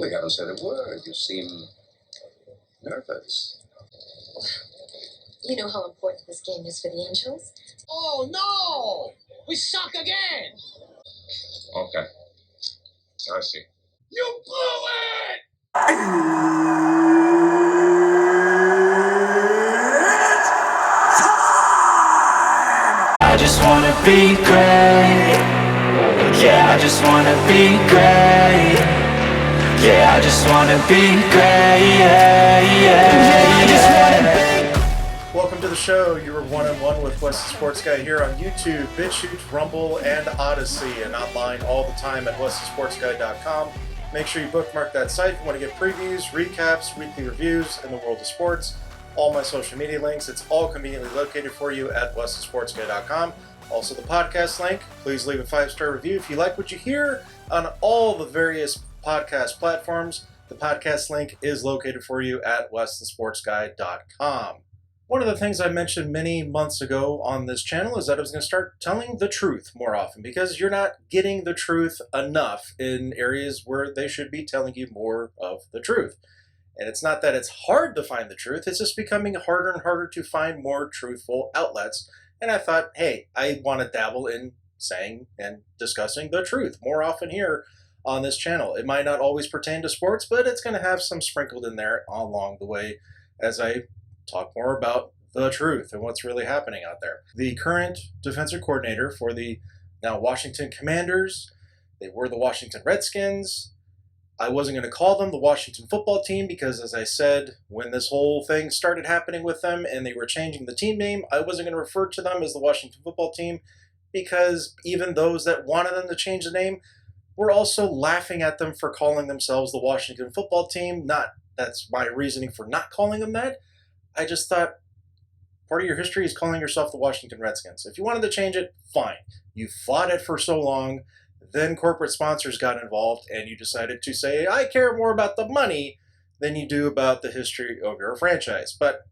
We haven't said a word. You seem nervous. You know how important this game is for the Angels? Oh, no! We suck again! Okay. I see. You blew it! I just wanna be great. Yeah, I just wanna be great. Yeah, I just wanna be great. Yeah, I just wanna be. Welcome to the show. You are one-on-one with Wes the Sports Guy here on YouTube, BitChute, Rumble, and Odyssey, and online all the time at westhesportsguy.com. Make sure you bookmark that site if you want to get previews, recaps, weekly reviews in the world of sports. All my social media links, it's all conveniently located for you at westhesportsguy.com. Also the podcast link. Please leave a 5-star review if you like what you hear on all the various podcast platforms. The podcast link is located for you at westhesportsguy.com. One of the things I mentioned many months ago on this channel is that I was going to start telling the truth more often, because you're not getting the truth enough in areas where they should be telling you more of the truth. And it's not that it's hard to find the truth, it's just becoming harder and harder to find more truthful outlets. And I thought, hey, I want to dabble in saying and discussing the truth more often here on this channel. It might not always pertain to sports, but it's going to have some sprinkled in there along the way as I talk more about the truth and what's really happening out there. The current defensive coordinator for the now Washington Commanders, they were the Washington Redskins. I wasn't going to call them the Washington football team because, as I said, when this whole thing started happening with them and they were changing the team name, I wasn't going to refer to them as the Washington football team, because even those that wanted them to change the name were also laughing at them for calling themselves the Washington football team. That's my reasoning for not calling them that. I just thought part of your history is calling yourself the Washington Redskins. If you wanted to change it, fine. You fought it for so long, then corporate sponsors got involved, and you decided to say, I care more about the money than you do about the history of your franchise. But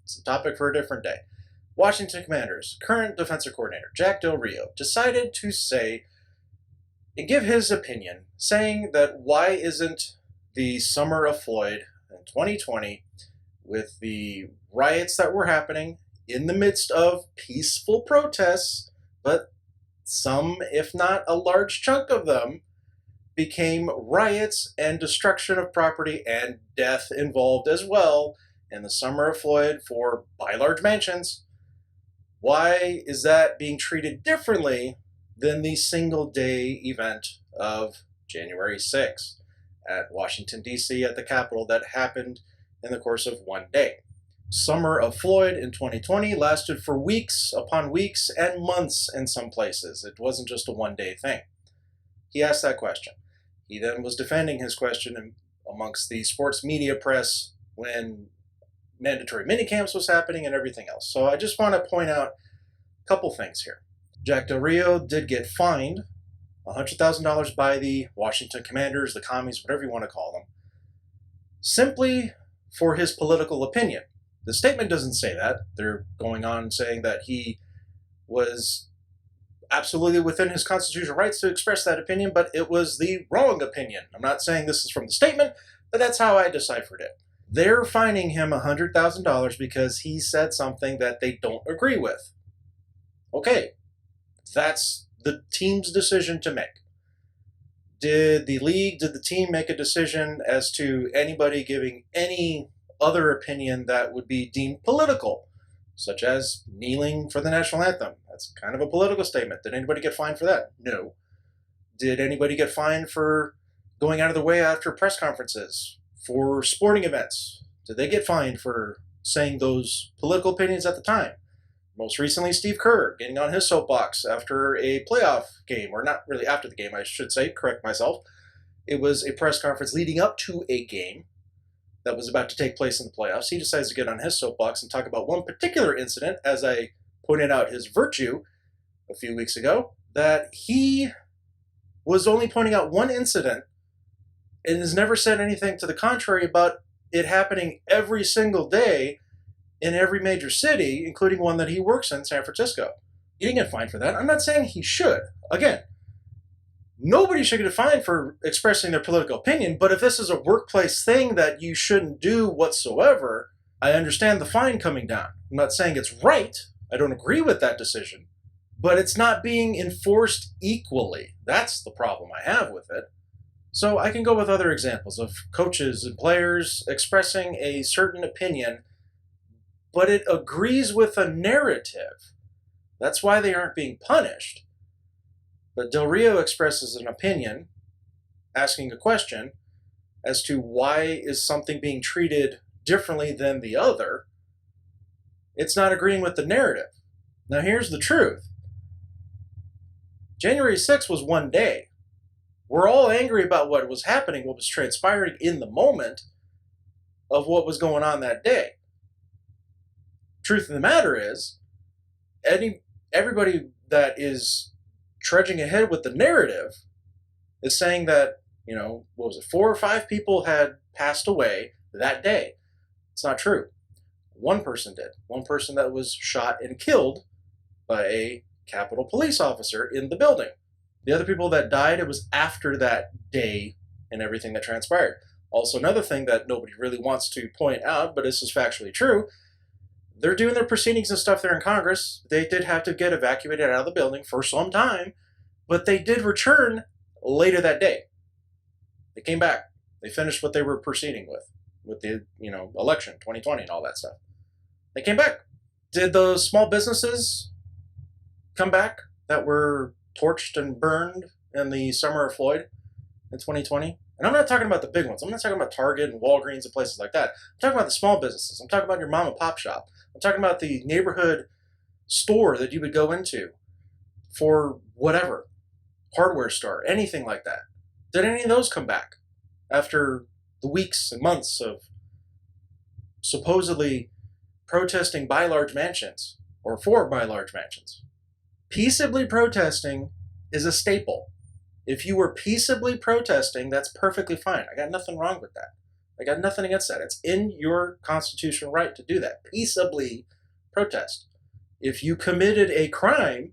it's a topic for a different day. Washington Commanders, current defensive coordinator, Jack Del Rio, decided to say and give his opinion, saying that why isn't the summer of Floyd in 2020, with the riots that were happening in the midst of peaceful protests, but some, if not a large chunk of them, became riots and destruction of property and death involved as well in the summer of Floyd for by large mansions. Why is that being treated differently than the single day event of January 6th at Washington, D.C. at the Capitol that happened in the course of one day? Summer of Floyd in 2020 lasted for weeks upon weeks and months in some places. It wasn't just a one-day thing. He asked that question. He then was defending his question amongst the sports media press when mandatory minicamps was happening and everything else. So I just want to point out a couple things here. Jack Del Rio did get fined $100,000 by the Washington Commanders, the commies, whatever you want to call them, simply for his political opinion. The statement doesn't say that. They're going on saying that he was absolutely within his constitutional rights to express that opinion, but it was the wrong opinion. I'm not saying this is from the statement, but that's how I deciphered it. They're fining him $100,000 because he said something that they don't agree with. Okay, that's the team's decision to make. Did the team make a decision as to anybody giving any other opinion that would be deemed political, such as kneeling for the national anthem? That's kind of a political statement. Did anybody get fined for that? No. Did anybody get fined for going out of their way after press conferences, for sporting events? Did they get fined for saying those political opinions at the time? Most recently, Steve Kerr getting on his soapbox after a playoff game, or not really after the game, I should say, correct myself. It was a press conference leading up to a game that was about to take place in the playoffs. He decides to get on his soapbox and talk about one particular incident, as I pointed out his virtue a few weeks ago, that he was only pointing out one incident and has never said anything to the contrary about it happening every single day in every major city, including one that he works in, San Francisco. He didn't get fined for that. I'm not saying he should. Again, Nobody should get fined for expressing their political opinion, but if this is a workplace thing that you shouldn't do whatsoever, I understand the fine coming down. I'm not saying it's right. I don't agree with that decision, but it's not being enforced equally. That's the problem I have with it. So I can go with other examples of coaches and players expressing a certain opinion, but it agrees with a narrative. That's why they aren't being punished. But Del Rio expresses an opinion, asking a question as to why is something being treated differently than the other. It's not agreeing with the narrative. Now here's the truth. January 6th was one day. We're all angry about what was happening, what was transpiring in the moment of what was going on that day. Truth of the matter is, everybody that is trudging ahead with the narrative is saying that, what was it, 4 or 5 people had passed away that day. It's not true. One person did. One person that was shot and killed by a Capitol police officer in the building. The other people that died, it was after that day and everything that transpired. Also, another thing that nobody really wants to point out, but this is factually true, they're doing their proceedings and stuff there in Congress. They did have to get evacuated out of the building for some time, but they did return later that day. They came back. They finished what they were proceeding with the, election, 2020 and all that stuff. They came back. Did those small businesses come back that were torched and burned in the summer of Floyd in 2020? And I'm not talking about the big ones. I'm not talking about Target and Walgreens and places like that. I'm talking about the small businesses. I'm talking about your mom and pop shop. I'm talking about the neighborhood store that you would go into for whatever, hardware store, anything like that. Did any of those come back after the weeks and months of supposedly protesting by large mansions or for by large mansions? Peaceably protesting is a staple. If you were peaceably protesting, that's perfectly fine. I got nothing wrong with that. I got nothing against that. It's in your constitutional right to do that. Peaceably protest. If you committed a crime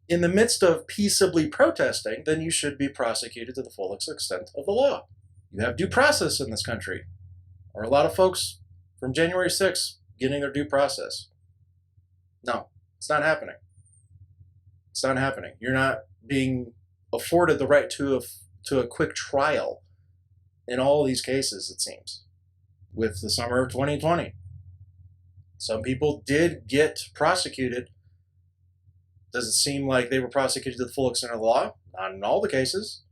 in the midst of peaceably protesting, then you should be prosecuted to the full extent of the law. You have due process in this country. Or a lot of folks from January 6th getting their due process. No, it's not happening. It's not happening. You're not being afforded the right to a quick trial in all these cases, it seems, with the summer of 2020. Some people did get prosecuted. Does it seem like they were prosecuted to the full extent of the law? Not in all the cases.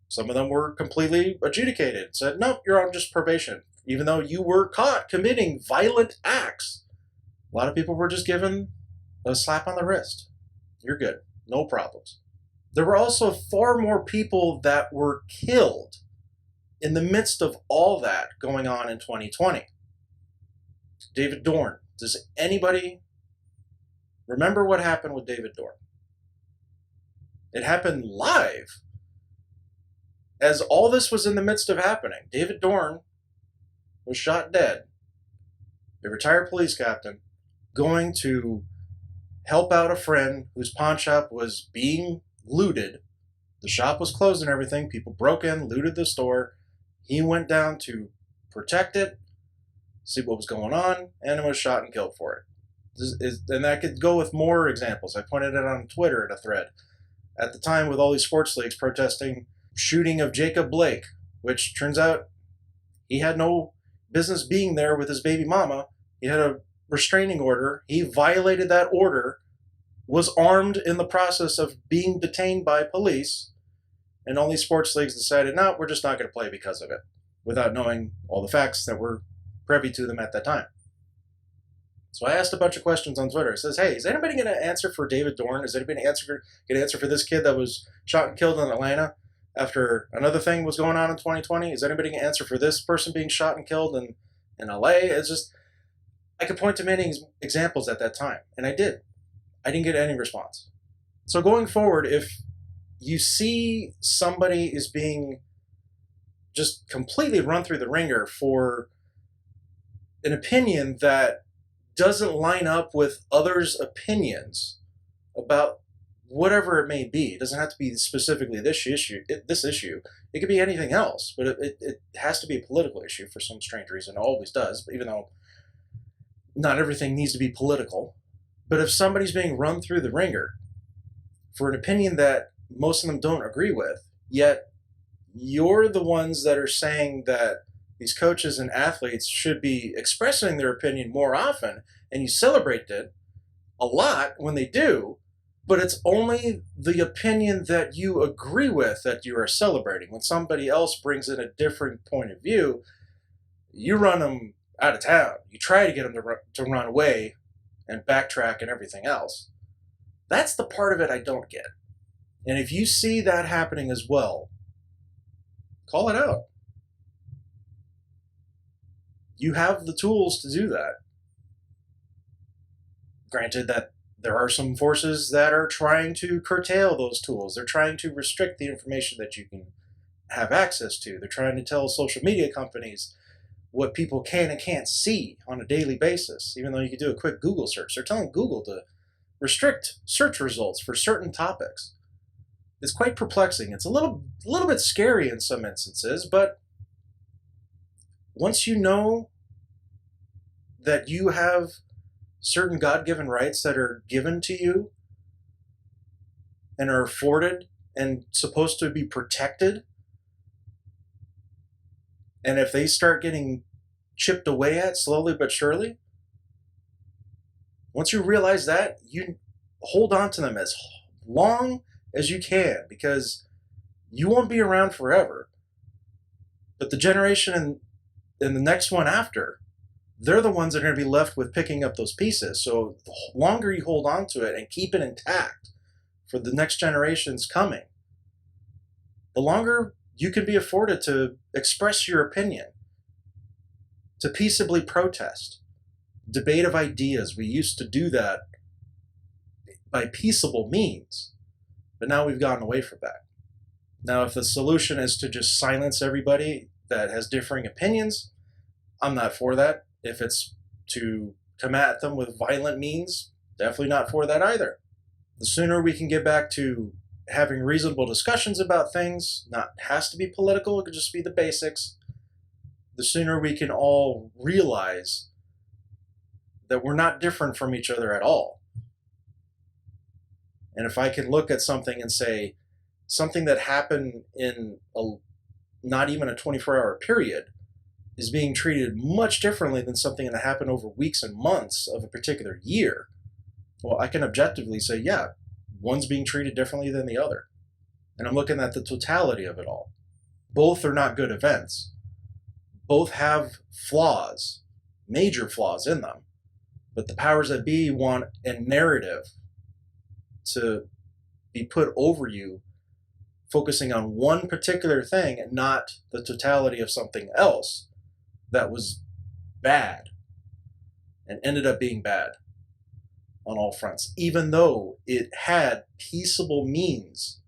Some of them were completely adjudicated. Said, nope, you're on just probation. Even though you were caught committing violent acts. A lot of people were just given a slap on the wrist. You're good. No problems. There were also far more people that were killed in the midst of all that going on in 2020. David Dorn. Does anybody remember what happened with David Dorn? It happened live. As all this was in the midst of happening, David Dorn was shot dead. A retired police captain going to help out a friend whose pawn shop was being looted. The shop was closed and everything. People broke in, looted the store. He went down to protect it, see what was going on, and was shot and killed for it. And I could go with more examples. I pointed it on Twitter in a thread. At the time, with all these sports leagues protesting shooting of Jacob Blake, which turns out he had no business being there with his baby mama. He had a restraining order. He violated that order, was armed in the process of being detained by police, and all these sports leagues decided, no, we're just not going to play because of it, without knowing all the facts that were privy to them at that time. So I asked a bunch of questions on Twitter. It says, hey, is anybody going to answer for David Dorn? Is anybody going to answer for this kid that was shot and killed in Atlanta after another thing was going on in 2020? Is anybody going to answer for this person being shot and killed in LA? It's just, I could point to many examples at that time, and I did. I didn't get any response. So going forward, if you see somebody is being just completely run through the ringer for an opinion that doesn't line up with others' opinions about whatever it may be. It doesn't have to be specifically this issue. It could be anything else, but it has to be a political issue for some strange reason. It always does, even though not everything needs to be political. But if somebody's being run through the ringer for an opinion that most of them don't agree with, yet you're the ones that are saying that these coaches and athletes should be expressing their opinion more often, and you celebrate it a lot when they do, but it's only the opinion that you agree with that you are celebrating. When somebody else brings in a different point of view, you run them out of town. You try to get them to run away and backtrack and everything else. That's the part of it I don't get. And if you see that happening as well, call it out. You have the tools to do that. Granted that there are some forces that are trying to curtail those tools. They're trying to restrict the information that you can have access to. They're trying to tell social media companies what people can and can't see on a daily basis, even though you can do a quick Google search. They're telling Google to restrict search results for certain topics. It's quite perplexing. It's a little bit scary in some instances, but once you know that you have certain God-given rights that are given to you and are afforded and supposed to be protected, and if they start getting chipped away at slowly but surely, once you realize that, you hold on to them as long as you can, because you won't be around forever. But the generation and the next one after, they're the ones that are going to be left with picking up those pieces. So the longer you hold on to it and keep it intact for the next generations coming, the longer you can be afforded to express your opinion, to peaceably protest, debate of ideas. We used to do that by peaceable means, but now we've gotten away from that. Now, if the solution is to just silence everybody that has differing opinions, I'm not for that. If it's to come at them with violent means, definitely not for that either. The sooner we can get back to having reasonable discussions about things, not has to be political, it could just be the basics, the sooner we can all realize that we're not different from each other at all. And if I can look at something and say, something that happened in not even a 24-hour period is being treated much differently than something that happened over weeks and months of a particular year, well, I can objectively say, yeah, one's being treated differently than the other. And I'm looking at the totality of it all. Both are not good events. Both have flaws, major flaws in them. But the powers that be want a narrative to be put over you, focusing on one particular thing and not the totality of something else that was bad and ended up being bad on all fronts, even though it had peaceable means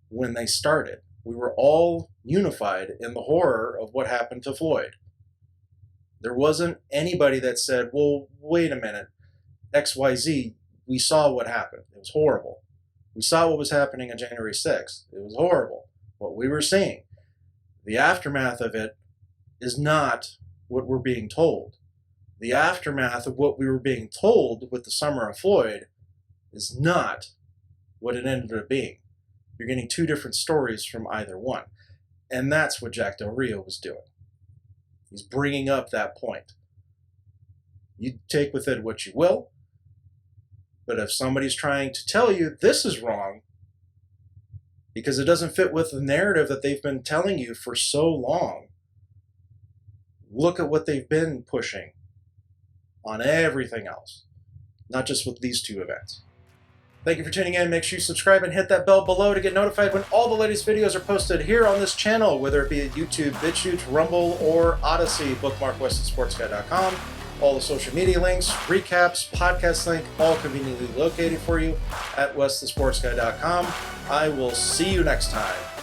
when they started. We were all unified in the horror of what happened to Floyd. There wasn't anybody that said, well, wait a minute, XYZ, we saw what happened. It was horrible. We saw what was happening on January 6th. It was horrible, what we were seeing. The aftermath of it is not what we're being told. The aftermath of what we were being told with the summer of Floyd is not what it ended up being. You're getting two different stories from either one. And that's what Jack Del Rio was doing. He's bringing up that point. You take with it what you will, but if somebody's trying to tell you this is wrong because it doesn't fit with the narrative that they've been telling you for so long, look at what they've been pushing on everything else, not just with these two events. Thank you for tuning in. Make sure you subscribe and hit that bell below to get notified when all the latest videos are posted here on this channel, whether it be at YouTube, BitChute, Rumble, or Odyssey. Bookmark westonsportsguy.com. All the social media links, recaps, podcast link, all conveniently located for you at westonsportsguy.com. I will see you next time.